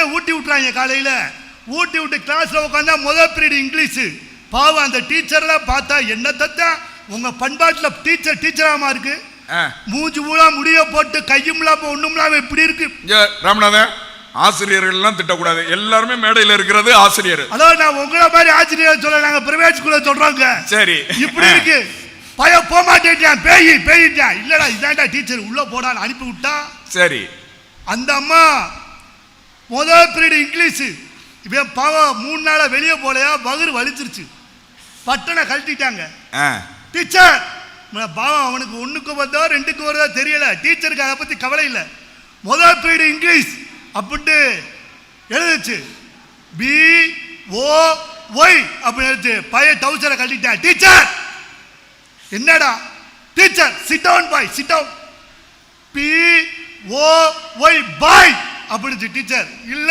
ஊட்டி விட்டுறாங்க. காலையில் ஊட்டி விட்டு கிளாஸில் உட்காந்தா முதல் பீரியட் இங்கிலீஷு. பாவம் அந்த டீச்சர்லாம் பார்த்தா என்ன தத்தா உங்கள் பண்பாட்டில் டீச்சராமா இருக்கு. மூஞ்சி ஊழா முடிய போட்டு கையும்லாம் ஒண்ணும்லாம் இப்படி இருக்கு. ராமநாதன், ஆசிரியர்கள் எல்லாம் திட்டக்கூடாது, எல்லாருமே மேடையில் இருக்கிறது ஆசிரியர். அதாவது நான் உங்களை மாதிரி ஆசிரியர் சொல்ல, நாங்க பிரைவேட் ஸ்கூல்ல சொல்றோங்க. சரி, இப்படி இருக்கு. பையன் போக மாட்டேன், பேயிட்டான். இல்லடா இதாண்டா டீச்சர், உள்ள போடான்னு அனுப்பி விட்டா. சரி, அந்த அம்மா முதல் பீரியட் இங்கிலீஷு. இவன் பாவம் 3 நாளா வெளியே போலையா, வகுறு வலிச்சிருச்சு, பட்டனை கழட்டிட்டாங்க. டீச்சர் பாவம் அவனுக்கு 1க்கு வந்தோ 2க்கு வருதோ தெரியல, டீச்சருக்கு அதை பத்தி கவலை இல்லை. முதல் பீரியட் இங்கிலீஷ் அப்படின்ட்டு எழுதுச்சு, BOY அப்படின்னு எழுதுச்சு. பையன் டவுசரை கழட்டிட்டான். டீச்சர் என்னடா? டீச்சர் சிட் டவுன் பாய், சிட் டவுன். BOY பாய் அப்படின்னு டீச்சர் இல்ல